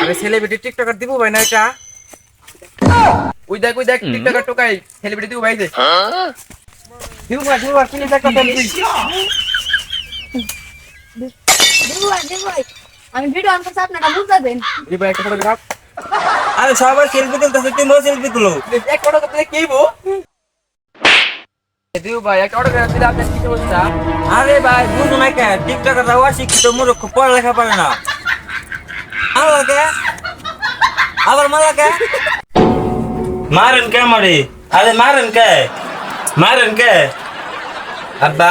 আরে celebrity TikToker দিব ভাই না এটা ওই দেখ টিকটকার টোকাই সেলিব্রিটি দিব ভাই দে দিব ভাই তুমি দেখ কথা বলি দিব ভাই আমি ভিডিও অন করছি আপনারা বুঝাবেন দিব একটা ফটোগ্রাফ আরে সবাই সেলফি তুলতেছে তুমিও সেলফি তুলো এক ফটো করতে কি বো দিব ভাই একটা ফটোগ্রাফ দিলে আপনি কি অবস্থা আরে ভাই বুঝো না কে টিকটকাররা অশিক্ষিত মূর্খ পড়ালেখা পারে না আমাকে আবার মালাকে মারেন কে মারি আরে মারেন কে আব্বা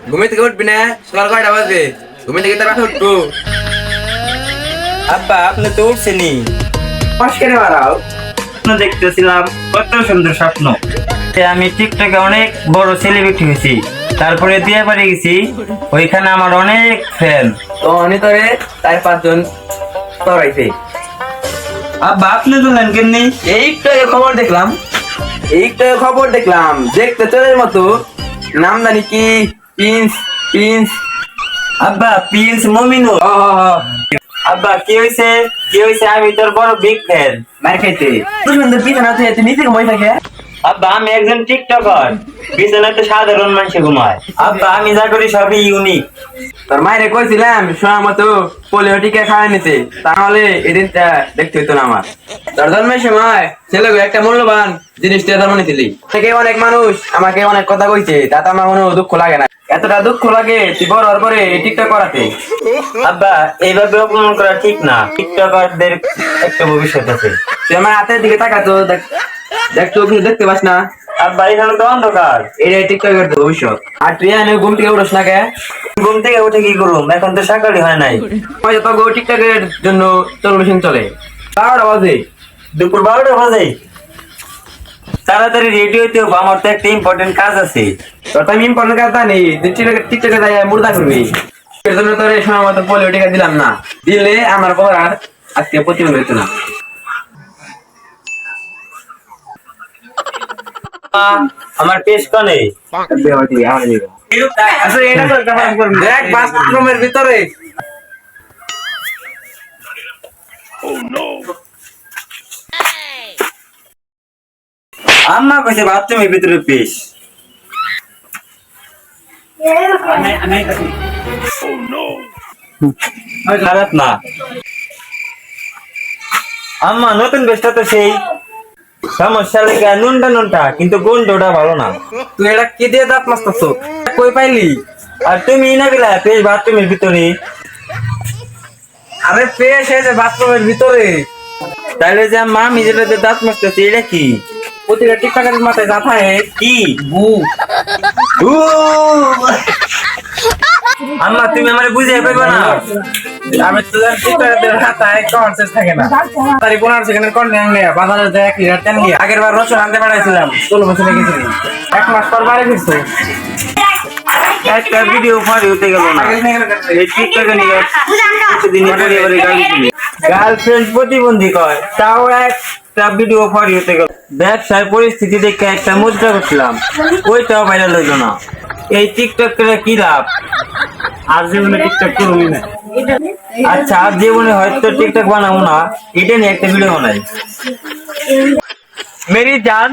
ঘুমে থেকে উঠবি না সকাল 9টা বাজে ঘুমে থেকে তারা উঠবো আব্বা আপনি তো উঠছেনি পাশ কেন মারাও স্বপ্ন দেখতেছিলাম কত সুন্দর স্বপ্ন আমি টিকটকে অনেক বড় সেলিব্রিটি হয়েছি তারপরে বিয়ে বাড়ি গেছি ওইখানে আমার অনেক ফ্যান তো আমি তোরে 4-5 জন তোরাইছে আব্বা আপনি বললেন কেমনি এইটা খবর দেখলাম দেখতে চোরের মতো নাম জানি কি প্রিন্স আব্বা প্রিন্স মমিনুল আব্বা কি হয়েছে আমি তোর বড় বিগ ফ্যান মার খাইতে তুই সুন্দর পিছনে আছে তুই নিচে ঘুমাই থাকে আব্বা আমি একজন টিকটকার বিছানাতে সাধারণ মানুষ ঘুমায় আব্বা আমি যা করি সবই ইউনিক তোর মায়েরে কইছিলাম সময় মতো পোলিও টিকা খাওয়াই নিতে তাহলে এদিনটা দেখতে হইতো না আমার তোর জন্মের সময় ছেলেকে একটা মূল্যবান জিনিস দিয়ে জন্ম নিছিলি থেকে অনেক মানুষ আমাকে অনেক কথা কইছে তাতে আমার কোনো দুঃখ লাগে না এতটা দুঃখ লাগে তুই বড় হওয়ার পরে এই টিকটক করাতে আব্বা এইভাবে অপমান করা ঠিক না টিকটকারদের একটা ভবিষ্যৎ আছে তুই আমার হাতের দিকে তাকাতো দেখ তুই কিছু দেখতে পাস না আব্বা এখানে তো অন্ধকার এটা টিকটকের ভবিষ্যৎ আর তুই এনে ঘুম থেকে উঠোস না কে ঘুম থেকে উঠে কি করুম এখন তো সকালই হয় নাই হয়তো তো টিকটকের জন্য টেলিভিশন চলে 12টা বাজে দুপুর 12টা বাজে তাড়াতাড়ি রেডি হইতে হবে আমার তো একটা ইম্পর্টেন্ট কাজ আছে তোর তো আমি ইম্পর্টেন্ট কাজ জানি টিকটকে যাই মুর্দা করবি এর জন্য তোর এই সময় মতো পোলিও টিকা দিলাম না দিলে আমার পর আর আজকে প্রতিবন্ধ হইতো না আমার পেশ কনে আচ্ছা এটা তো দেখ বাথরুমের ভিতরে আম্মা কইছে বাথরুমের ভিতরে পেশ খারাপ না আম্মা নতুন বেশটা তো সেই সমস্যা লেগে নুনটা কিন্তু গন্ধটা ভালো না তুই এটা কি দিয়ে দাঁত মাস্তাছ কই পাইলি আর তুমি না গেলা পেশ বাথরুমের ভিতরে আরে পেশ এই যে বাথরুমের ভিতরে তাইলে যে মা নিজের দাঁত মারতেছে এটা কি প্রতিটা টিকটকের মাথায় যা থাকে কি গু আম্মা তুমি আমারে বুঝিয়ে পাইবা না আমি তো জানি টিকটকের হাতায় কনসেন্স থাকে না তারি 15 সেকেন্ডের কন্টেন্ট নিয়ে বাজারে যায় 1 লিটার তেল নিয়ে আগের বার রসুন আনতে পাঠাইছিলাম 16 বছর গেছিলি 1 মাস পর বাড়ি ফিরছে একটা ভিডিও ফাড়ি হতে গেল না এই টিকটকে নিয়ে কিছুদিন পরে এবারে গার্লফ্রেন্ড প্রতিবন্ধী কয় তাও একটা ভিডিও ফাড়ি হতে গেল ব্যবসার পরিস্থিতি দেখে একটা মুদ্রা করছিলাম ওইটাও ভাইরাল হইল না এই টিকটক করে কি লাভ আর জীবনে টিকটক করবি না আচ্ছা আর জীবনে হয়তো টিকটক বানাবো না এটা নিয়ে একটা ভিডিও বানাই মেরি জান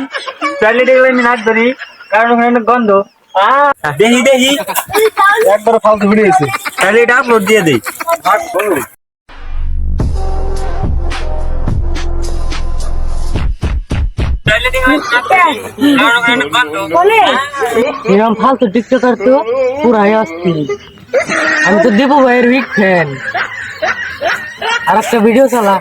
চাইলে দেখলে আমি নাচ ধরি কারণ ওখানে গন্ধ দেখি একবার ফালতু ভিডিও হইছে তাহলে এটা আপলোড দিয়ে দিই এরকম ফালতু টিকটকার তো পুরাই অস্থির আমি তো দেবো ভাইয়ের উইক ফ্যান আর একটা ভিডিও চালা